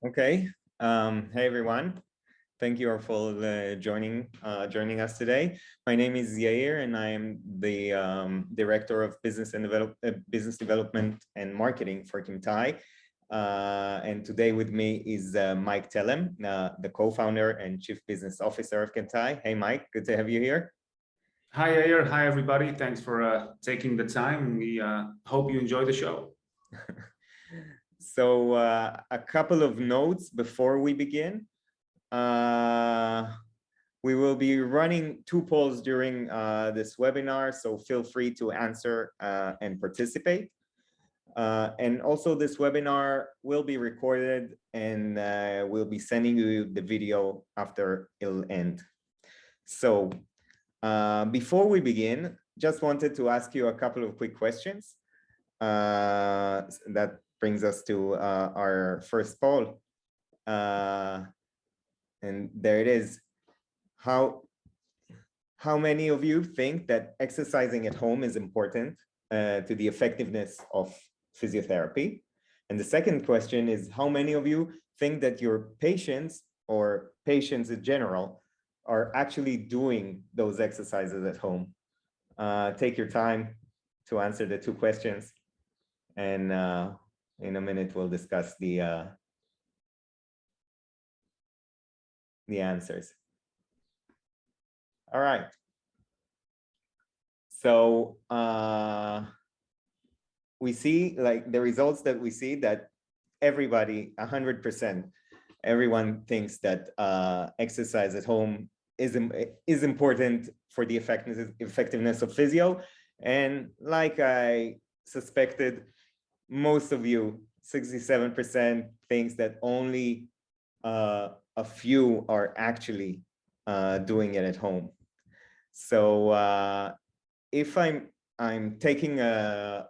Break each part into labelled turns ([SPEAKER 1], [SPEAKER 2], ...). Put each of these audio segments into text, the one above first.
[SPEAKER 1] Okay. Hey everyone. Thank you all for joining us today. My name is Yair, and I am the director of business development and marketing for Kemtai. And today with me is Mike Tellem, the co-founder and chief business officer of Kemtai. Hey Mike, good to have you here.
[SPEAKER 2] Hi Yair, hi everybody. Thanks for taking the time. We hope you enjoy the show.
[SPEAKER 1] So a couple of notes before we begin. We will be running 2 polls during this webinar, so feel free to answer and participate. And also this webinar will be recorded, and we'll be sending you the video after it'll end. So before we begin, just wanted to ask you a couple of quick questions. That brings us to our first poll. And there it is. How many of you think that exercising at home is important to the effectiveness of physiotherapy? And the second question is, how many of you think that your patients or patients in general are actually doing those exercises at home? Take your time to answer the 2 questions, and in a minute we'll discuss the answers. All right. So we see, like, the results that we see, that everybody, 100%, everyone thinks that exercise at home is important for the effectiveness of physio. And like I suspected, most of you, 67%, thinks that only a few are actually doing it at home. So if I'm taking a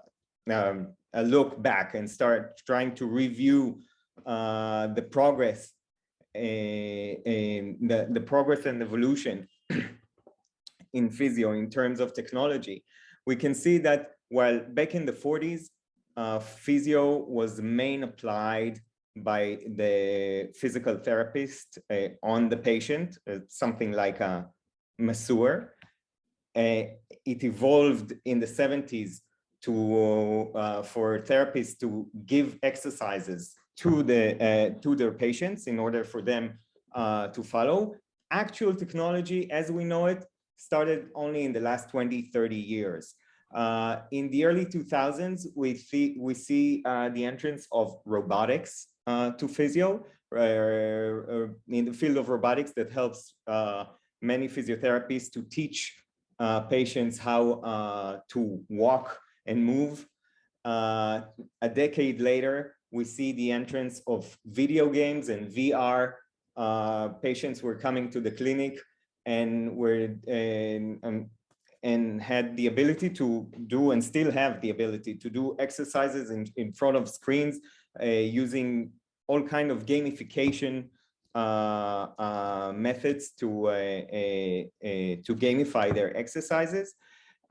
[SPEAKER 1] look back and start trying to review the progress in the progress and evolution in physio in terms of technology, we can see that while back in the 40s, physio was main applied by the physical therapist on the patient, something like a masseur. It evolved in the 70s to for therapists to give exercises to their patients in order for them to follow. Actual technology, as we know it, started only in the last 20-30 years. In the early 2000s, we see the entrance of robotics to physio, in the field of robotics, that helps many physiotherapists to teach patients how to walk and move. A decade later, we see the entrance of video games and VR. Patients were coming to the clinic and had the ability to do, and still have the ability to do, exercises in front of screens using all kind of gamification methods to gamify their exercises.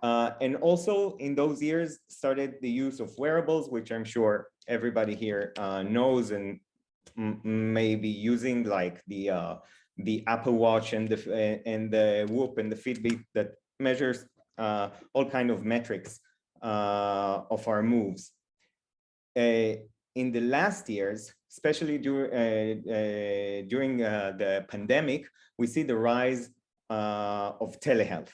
[SPEAKER 1] And also in those years started the use of wearables, which I'm sure everybody here knows and may be using, like the Apple Watch and the Whoop and the Fitbit, that measures all kind of metrics of our moves. In the last years, especially during the pandemic, we see the rise of telehealth,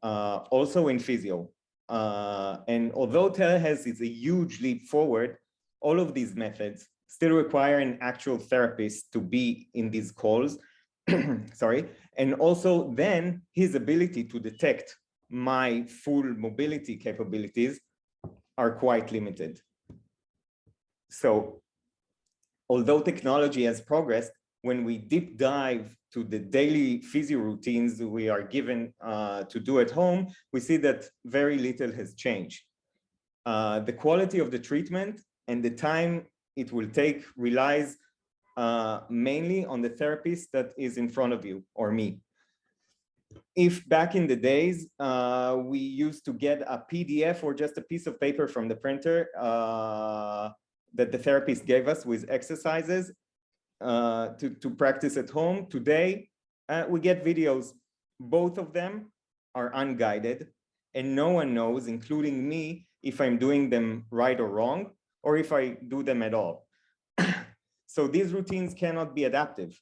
[SPEAKER 1] also in physio. And although telehealth is a huge leap forward, all of these methods still require an actual therapist to be in these calls. Sorry. And also then his ability to detect my full mobility capabilities are quite limited. So although technology has progressed, when we deep dive to the daily physio routines we are given to do at home, we see that very little has changed. The quality of the treatment and the time it will take relies mainly on the therapist that is in front of you or me. If back in the days, we used to get a PDF or just a piece of paper from the printer that the therapist gave us with exercises, to practice at home. Today, we get videos. Both of them are unguided, and no one knows, including me, if I'm doing them right or wrong, or if I do them at all. So these routines cannot be adaptive.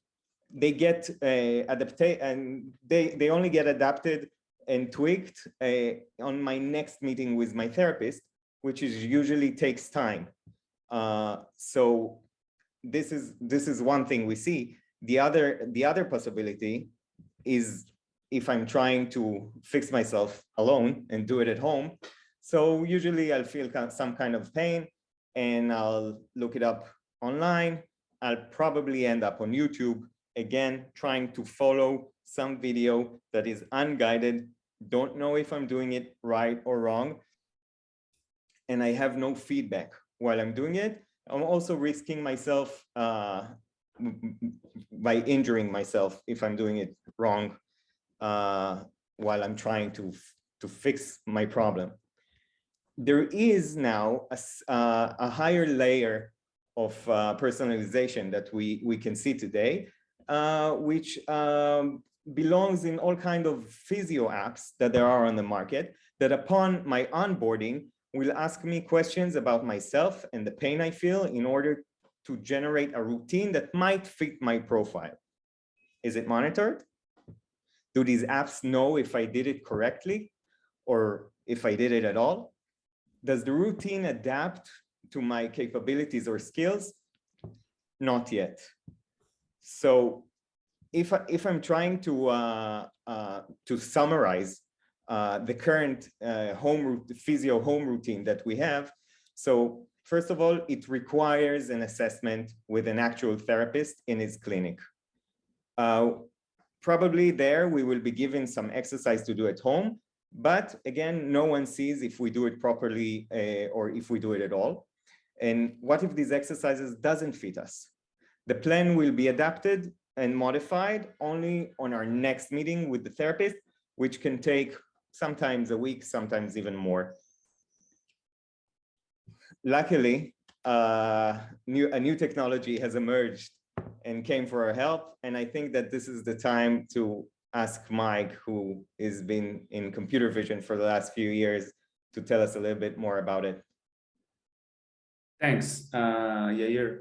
[SPEAKER 1] They get adapted, and they only get adapted and tweaked on my next meeting with my therapist, which is usually takes time. So this is one thing we see. The other possibility is if I'm trying to fix myself alone and do it at home. So usually I'll feel some kind of pain and I'll look it up online. I'll probably end up on YouTube, again, trying to follow some video that is unguided, don't know if I'm doing it right or wrong, and I have no feedback while I'm doing it. I'm also risking myself by injuring myself if I'm doing it wrong while I'm trying to fix my problem. There is now a higher layer of personalization that we can see today, which belongs in all kinds of physio apps that there are on the market, that upon my onboarding will ask me questions about myself and the pain I feel in order to generate a routine that might fit my profile. Is it monitored? Do these apps know if I did it correctly or if I did it at all? Does the routine adapt to my capabilities or skills? Not yet. So if I'm trying to summarize the current physio home routine that we have, so first of all, it requires an assessment with an actual therapist in his clinic. Probably there we will be given some exercise to do at home, but again, no one sees if we do it properly or if we do it at all. And what if these exercises doesn't fit us? The plan will be adapted and modified only on our next meeting with the therapist, which can take sometimes a week, sometimes even more. Luckily, a new technology has emerged and came for our help. And I think that this is the time to ask Mike, who has been in computer vision for the last few years, to tell us a little bit more about it.
[SPEAKER 2] Thanks, Yair.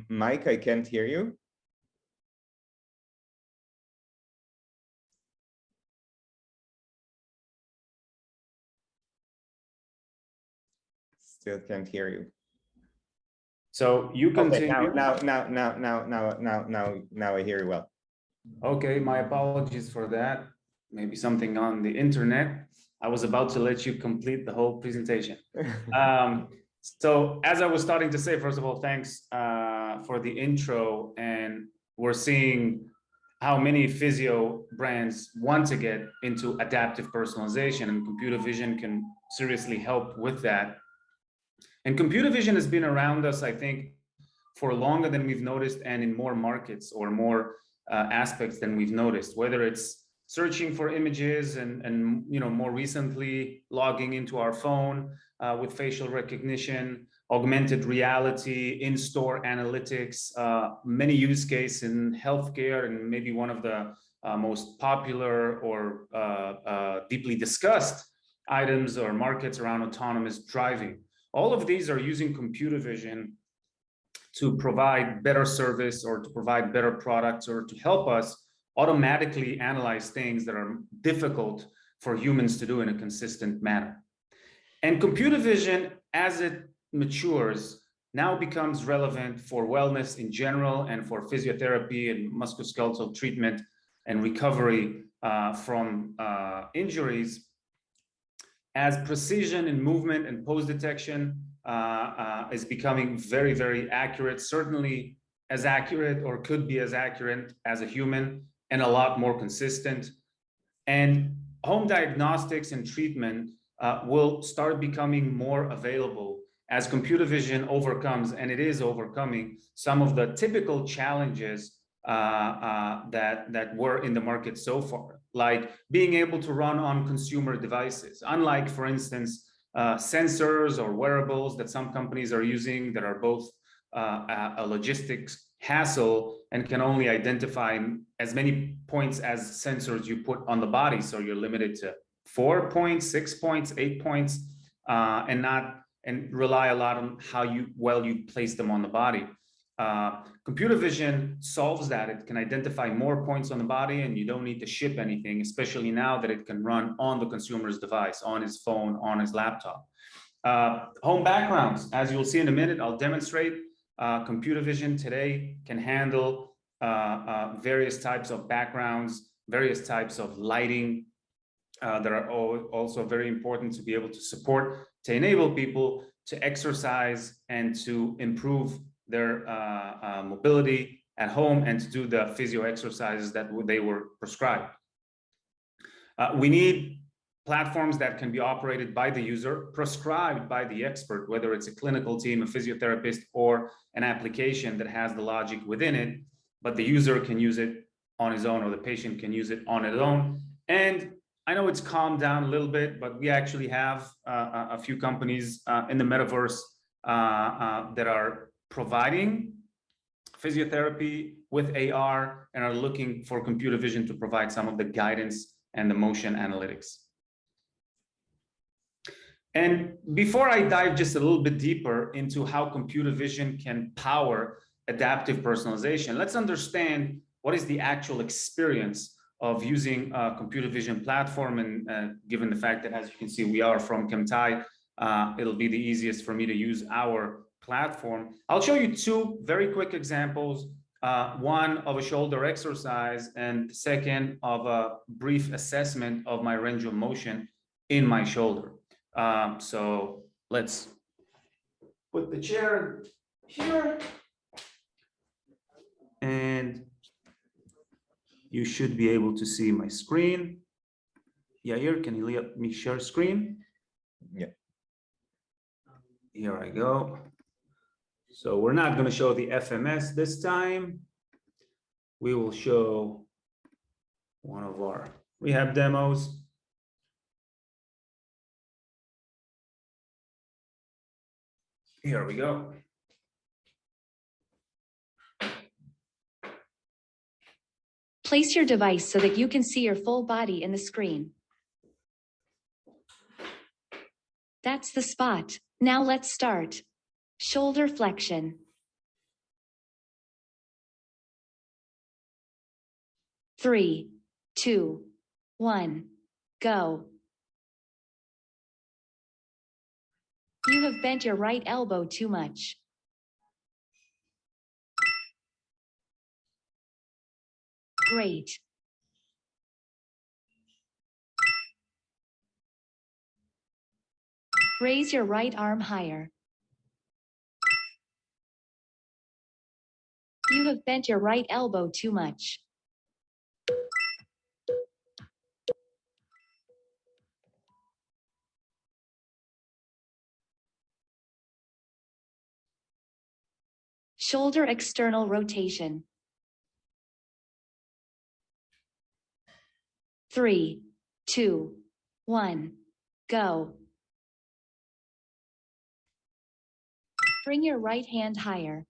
[SPEAKER 1] Mike, I can't hear you. Still can't hear you.
[SPEAKER 2] So you continue.
[SPEAKER 1] Okay, now I hear you well.
[SPEAKER 2] Okay, my apologies for that. Maybe something on the internet. I was about to let you complete the whole presentation. So as I was starting to say, first of all, thanks for the intro. And we're seeing how many physio brands want to get into adaptive personalization, and computer vision can seriously help with that. And computer vision has been around us, I think, for longer than we've noticed, and in more markets or more aspects than we've noticed, whether it's searching for images and more recently logging into our phone with facial recognition, augmented reality, in-store analytics, many use cases in healthcare, and maybe one of the most popular or deeply discussed items or markets around autonomous driving. All of these are using computer vision to provide better service or to provide better products or to help us automatically analyze things that are difficult for humans to do in a consistent manner. And computer vision, as it matures, now becomes relevant for wellness in general and for physiotherapy and musculoskeletal treatment and recovery from injuries, as precision in movement and pose detection is becoming very, very accurate, certainly as accurate or could be as accurate as a human, and a lot more consistent. And home diagnostics and treatment will start becoming more available as computer vision overcomes, and it is overcoming, some of the typical challenges that were in the market so far, like being able to run on consumer devices, unlike, for instance, sensors or wearables that some companies are using that are both a logistics hassle and can only identify as many points as sensors you put on the body. So you're limited to 4 points, 6 points, 8 points, and rely a lot on how you place them on the body. Computer vision solves that. It can identify more points on the body, and you don't need to ship anything, especially now that it can run on the consumer's device, on his phone, on his laptop. Home backgrounds, as you'll see in a minute, I'll demonstrate. Computer vision today can handle various types of backgrounds, various types of lighting that are also very important to be able to support, to enable people to exercise and to improve their mobility at home and to do the physio exercises that they were prescribed. We need platforms that can be operated by the user, prescribed by the expert, whether it's a clinical team, a physiotherapist, or an application that has the logic within it, but the user can use it on his own, or the patient can use it on his own. And I know it's calmed down a little bit, but we actually have a few companies in the metaverse that are providing physiotherapy with AR and are looking for computer vision to provide some of the guidance and the motion analytics. And before I dive just a little bit deeper into how computer vision can power adaptive personalization, let's understand what is the actual experience of using a computer vision platform. And given the fact that, as you can see, we are from Kemtai, it'll be the easiest for me to use our platform. I'll show you two very quick examples, one of a shoulder exercise and the second of a brief assessment of my range of motion in my shoulder. So let's put the chair here, and you should be able to see my screen. Yair, can you let me share screen?
[SPEAKER 1] Yeah.
[SPEAKER 2] Here I go. So we're not going to show the FMS this time. We will show one of our rehab demos. Here we go.
[SPEAKER 3] Place your device so that you can see your full body in the screen. That's the spot. Now let's start. Shoulder flexion. 3, 2, 1, go. You have bent your right elbow too much. Great. Raise your right arm higher. You have bent your right elbow too much. Shoulder external rotation. 3, 2, 1, go. Bring your right hand higher.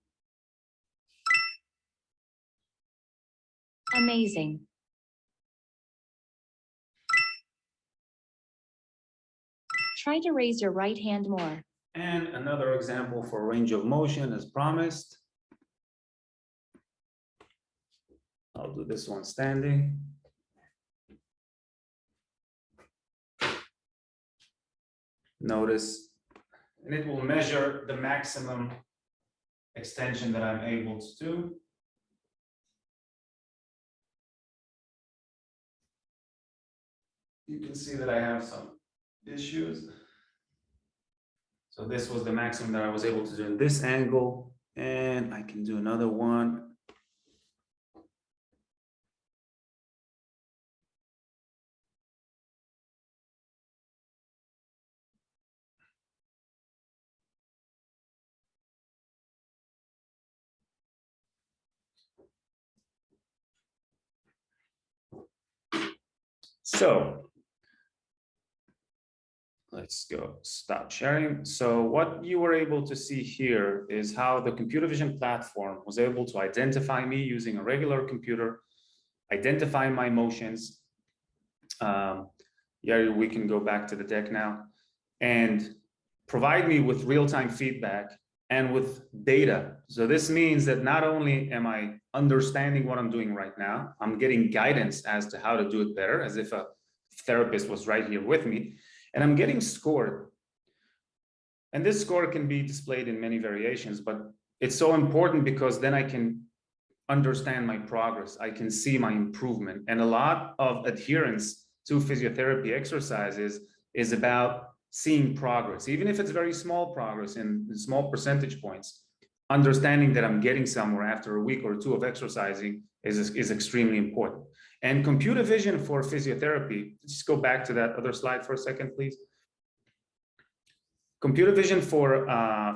[SPEAKER 3] Amazing. Try to raise your right hand more.
[SPEAKER 2] And another example for range of motion as promised. I'll do this one standing. Notice, and it will measure the maximum extension that I'm able to do. You can see that I have some issues. So this was the maximum that I was able to do in this angle, and I can do another one. So let's go stop sharing. So what you were able to see here is how the computer vision platform was able to identify me using a regular computer, identify my motions. Yeah, we can go back to the deck now, and provide me with real-time feedback and with data. So this means that not only am I understanding what I'm doing right now, I'm getting guidance as to how to do it better, as if a therapist was right here with me, and I'm getting scored. And this score can be displayed in many variations, but it's so important because then I can understand my progress. I can see my improvement. And a lot of adherence to physiotherapy exercises is about seeing progress, even if it's very small progress in small percentage points. Understanding that I'm getting somewhere after a week or two of exercising is extremely important. And computer vision for physiotherapy, just go back to that other slide for a second, please. Computer vision for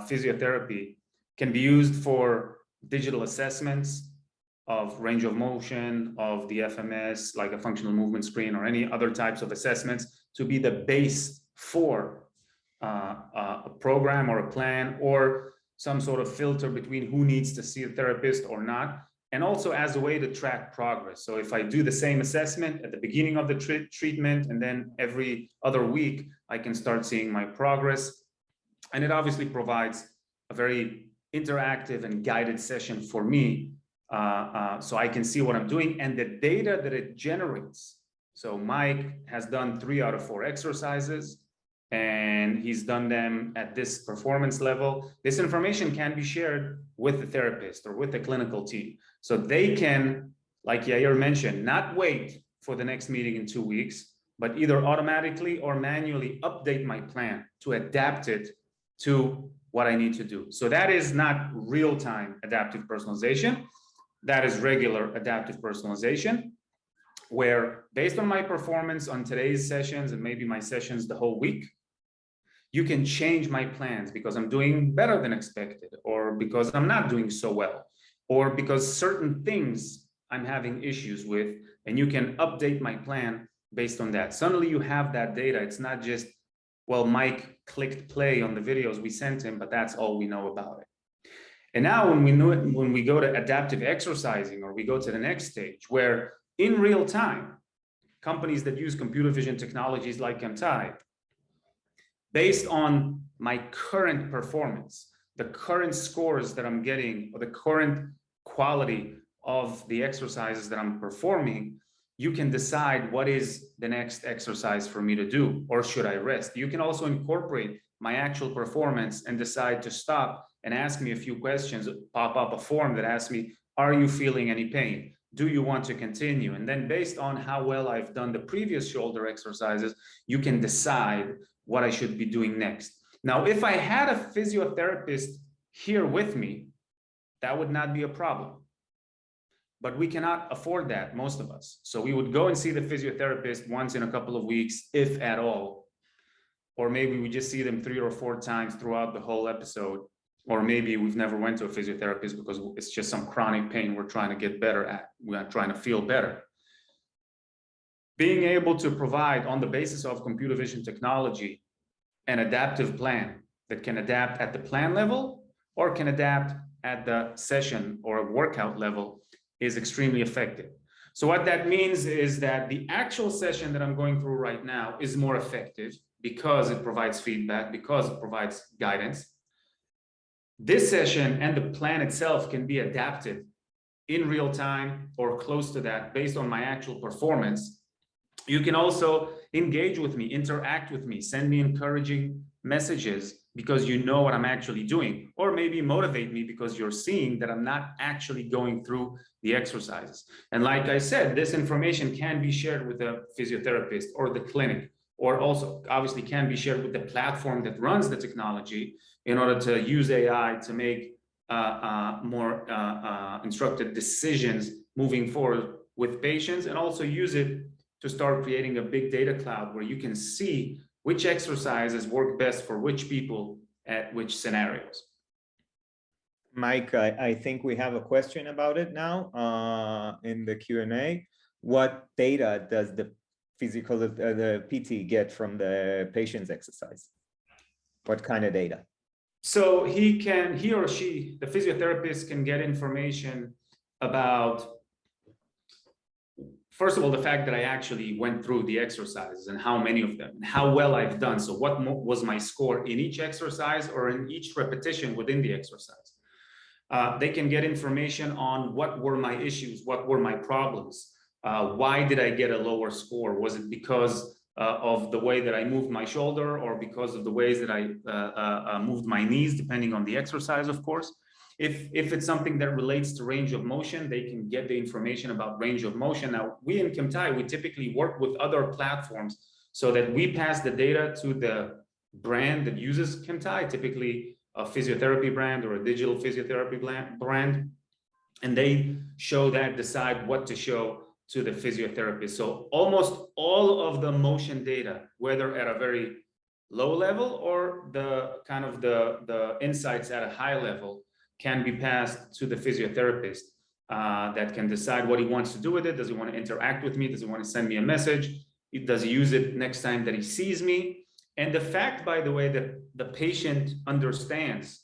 [SPEAKER 2] physiotherapy can be used for digital assessments of range of motion, of the FMS, like a functional movement screen, or any other types of assessments to be the base for a program or a plan, or some sort of filter between who needs to see a therapist or not, and also as a way to track progress. So if I do the same assessment at the beginning of the treatment, and then every other week, I can start seeing my progress. And it obviously provides a very interactive and guided session for me, so I can see what I'm doing and the data that it generates. So Mike has done 3 out of 4 exercises, and he's done them at this performance level. This information can be shared with the therapist or with the clinical team. So they can, like Yair mentioned, not wait for the next meeting in 2 weeks, but either automatically or manually update my plan to adapt it to what I need to do. So that is not real-time adaptive personalization. That is regular adaptive personalization, where based on my performance on today's sessions and maybe my sessions the whole week, you can change my plans because I'm doing better than expected, or because I'm not doing so well, or because certain things I'm having issues with, and you can update my plan based on that. Suddenly you have that data. It's not just, well, Mike clicked play on the videos we sent him, but that's all we know about it. And now when we go to adaptive exercising, or we go to the next stage where in real time, companies that use computer vision technologies like Kemtai, based on my current performance, the current scores that I'm getting, or the current quality of the exercises that I'm performing, you can decide what is the next exercise for me to do, or should I rest? You can also incorporate my actual performance and decide to stop and ask me a few questions, pop up a form that asks me, are you feeling any pain? Do you want to continue? And then based on how well I've done the previous shoulder exercises, you can decide what I should be doing next. Now, if I had a physiotherapist here with me, that would not be a problem. But we cannot afford that, most of us. So we would go and see the physiotherapist once in a couple of weeks, if at all. Or maybe we just see them 3 or 4 times throughout the whole episode. Or maybe we've never went to a physiotherapist because it's just some chronic pain we're trying to get better at. We're trying to feel better. Being able to provide, on the basis of computer vision technology, an adaptive plan that can adapt at the plan level or can adapt at the session or workout level is extremely effective. So what that means is that the actual session that I'm going through right now is more effective because it provides feedback, because it provides guidance. This session and the plan itself can be adapted in real time or close to that based on my actual performance. You can also engage with me, interact with me, send me encouraging messages because you know what I'm actually doing, or maybe motivate me because you're seeing that I'm not actually going through the exercises. And like I said, this information can be shared with the physiotherapist or the clinic, or also obviously can be shared with the platform that runs the technology in order to use AI to make more instructed decisions moving forward with patients, and also use it to start creating a big data cloud where you can see which exercises work best for which people at which scenarios.
[SPEAKER 1] Mike, I think we have a question about it now in the Q&A. What data does the the PT get from the patient's exercise? What kind of data?
[SPEAKER 2] So he or she, the physiotherapist, can get information about, first of all, the fact that I actually went through the exercises and how many of them and how well I've done. So what was my score in each exercise or in each repetition within the exercise? They can get information on what were my issues, what were my problems, why did I get a lower score? Was it because of the way that I moved my shoulder, or because of the ways that I moved my knees, depending on the exercise, of course. If it's something that relates to range of motion, they can get the information about range of motion. Now, we in Kemtai, we typically work with other platforms so that we pass the data to the brand that uses Kemtai, typically a physiotherapy brand or a digital physiotherapy brand, and they show that, decide what to show to the physiotherapist. So almost all of the motion data, whether at a very low level or the kind of the insights at a high level, can be passed to the physiotherapist that can decide what he wants to do with it. Does he want to interact with me? Does he want to send me a message? Does he use it next time that he sees me? And the fact, by the way, that the patient understands,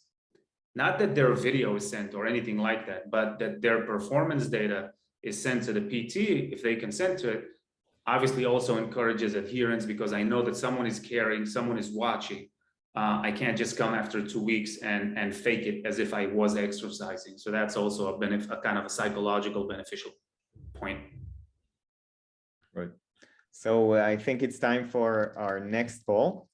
[SPEAKER 2] not that their video is sent or anything like that, but that their performance data is sent to the PT, if they consent to it, obviously also encourages adherence, because I know that someone is caring, someone is watching. I can't just come after 2 weeks and fake it as if I was exercising. So that's also a kind of a psychological beneficial point.
[SPEAKER 1] Right. So I think it's time for our next poll.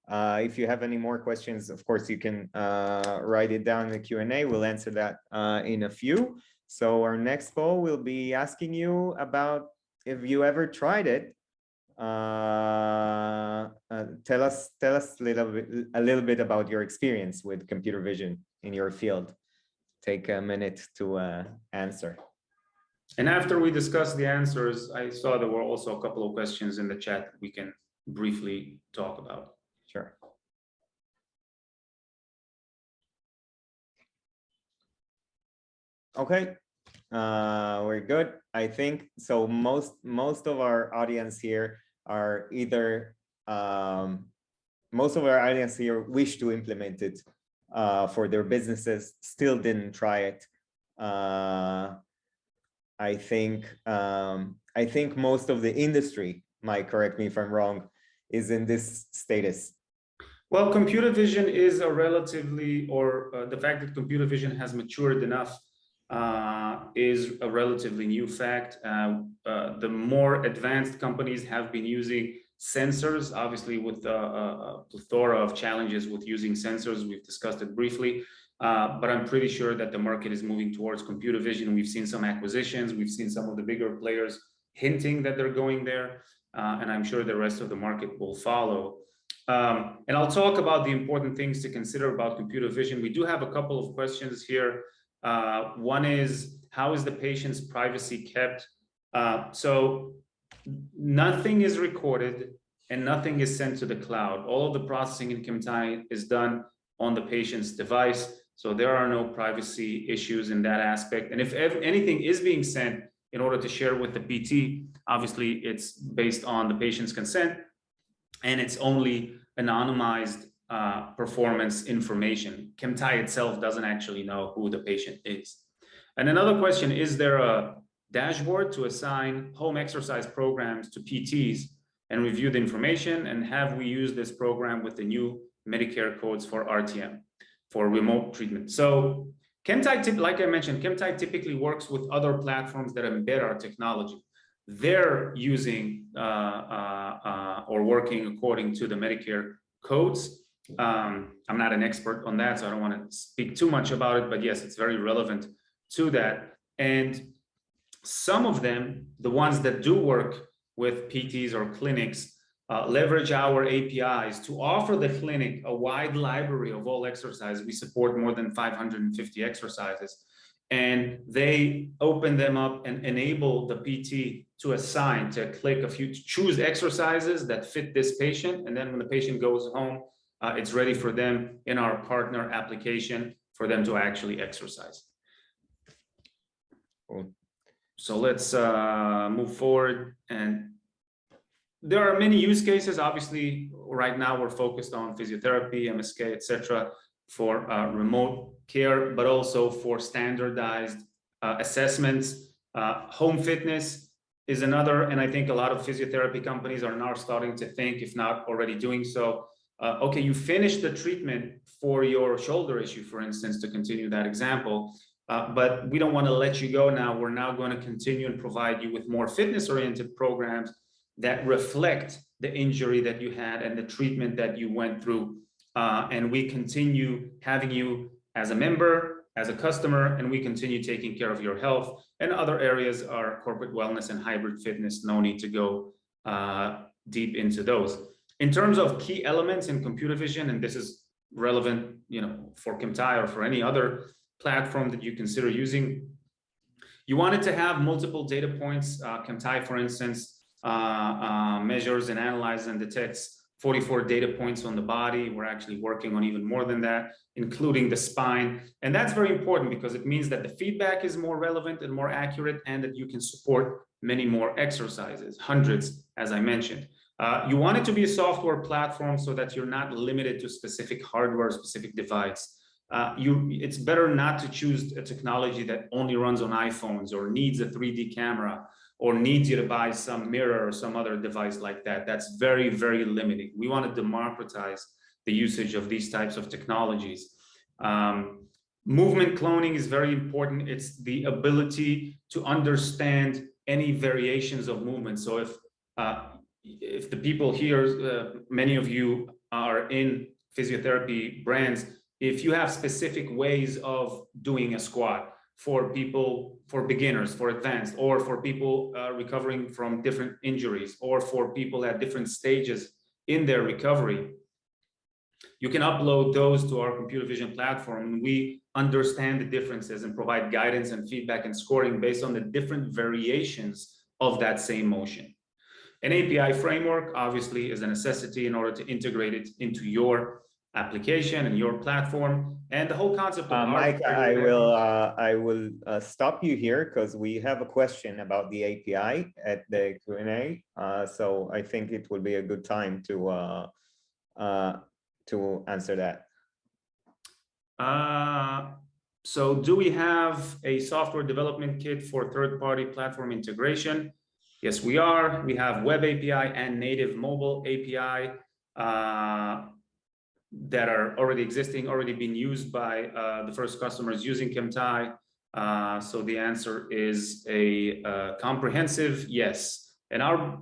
[SPEAKER 1] If you have any more questions, of course, you can write it down in the Q&A. We'll answer that in a few. So our next poll will be asking you about if you ever tried it. Tell us a little bit about your experience with computer vision in your field. Take a minute to answer.
[SPEAKER 2] And after we discuss the answers, I saw there were also a couple of questions in the chat we can briefly talk about.
[SPEAKER 1] Sure. Okay, we're good. I think so. Most of our audience here are either most of our audience here wish to implement it for their businesses, still didn't try it. I think most of the industry, Mike, correct me if I'm wrong, is in this status.
[SPEAKER 2] Well, computer vision is a relatively, or the fact that computer vision has matured enough is a relatively new fact. The more advanced companies have been using sensors, obviously with a plethora of challenges with using sensors. We've discussed it briefly, but I'm pretty sure that the market is moving towards computer vision. We've seen some acquisitions. We've seen some of the bigger players hinting that they're going there, and I'm sure the rest of the market will follow. And I'll talk about the important things to consider about computer vision. We do have a couple of questions here. One is, how is the patient's privacy kept? So nothing is recorded and nothing is sent to the cloud. All of the processing in Kemtai is done on the patient's device. So there are no privacy issues in that aspect. And if anything is being sent in order to share with the PT, obviously it's based on the patient's consent, and it's only anonymized performance information. Kemtai itself doesn't actually know who the patient is. And another question, is there a dashboard to assign home exercise programs to PTs and review the information? And have we used this program with the new Medicare codes for RTM, for remote treatment? So Kemtai, like I mentioned, Kemtai typically works with other platforms that embed our technology. They're using or working according to the Medicare codes. I'm not an expert on that, so I don't want to speak too much about it, but yes, it's very relevant to that. And some of them, the ones that do work with PTs or clinics, leverage our APIs to offer the clinic a wide library of all exercises. We support more than 550 exercises, and they open them up and enable the PT to assign, to click a few, to choose exercises that fit this patient. And then when the patient goes home, it's ready for them in our partner application for them to actually exercise.
[SPEAKER 1] Cool.
[SPEAKER 2] So let's move forward. And there are many use cases. Obviously, right now we're focused on physiotherapy, MSK, etc., for remote care, but also for standardized assessments. Home fitness is another, and I think a lot of physiotherapy companies are now starting to think, if not already doing so. Okay, you finished the treatment for your shoulder issue, for instance, to continue that example, but we don't want to let you go now. We're now going to continue and provide you with more fitness-oriented programs that reflect the injury that you had and the treatment that you went through. And we continue having you as a member, as a customer, and we continue taking care of your health. And other areas are corporate wellness and hybrid fitness. No need to go deep into those. In terms of key elements in computer vision, and this is relevant, for Kemtai or for any other platform that you consider using, you wanted to have multiple data points. Kemtai, for instance, measures and analyzes and detects 44 data points on the body. We're actually working on even more than that, including the spine. And that's very important because it means that the feedback is more relevant and more accurate, and that you can support many more exercises, hundreds, as I mentioned. You want it to be a software platform so that you're not limited to specific hardware, specific device. It's better not to choose a technology that only runs on iPhones or needs a 3D camera or needs you to buy some mirror or some other device like that. That's very, very limiting. We want to democratize the usage of these types of technologies. Movement cloning is very important. It's the ability to understand any variations of movement. So if the people here, many of you are in physiotherapy brands, if you have specific ways of doing a squat for people, for beginners, for advanced, or for people recovering from different injuries, or for people at different stages in their recovery, you can upload those to our computer vision platform, and we understand the differences and provide guidance and feedback and scoring based on the different variations of that same motion. An API framework obviously is a necessity in order to integrate it into your application and your platform. And the whole concept of
[SPEAKER 1] Mike, I will stop you here because we have a question about the API at the Q&A. So I think it will be a good time to answer that.
[SPEAKER 2] So do we have a software development kit for third-party platform integration? Yes, we are. We have web API and native mobile API that are already existing, already being used by the first customers using Kemtai. So the answer is a comprehensive yes. And our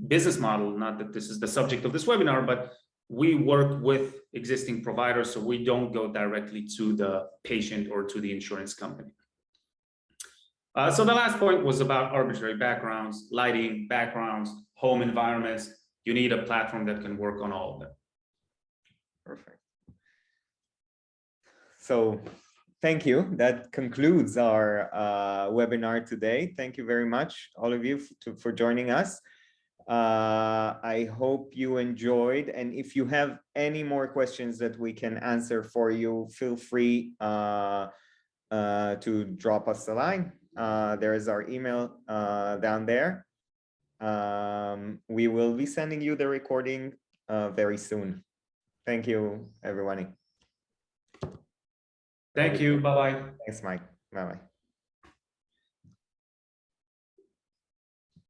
[SPEAKER 2] business model, not that this is the subject of this webinar, but we work with existing providers, so we don't go directly to the patient or to the insurance company. So the last point was about arbitrary backgrounds, lighting, backgrounds, home environments. You need a platform that can work on all of them.
[SPEAKER 1] Perfect. So thank you. That concludes our webinar today. Thank you very much, all of you, for joining us. I hope you enjoyed. And if you have any more questions that we can answer for you, feel free to drop us a line. There is our email down there. We will be sending you the recording very soon. Thank you, everyone.
[SPEAKER 2] Thank you. Bye-bye.
[SPEAKER 1] Thanks, Mike. Bye-bye.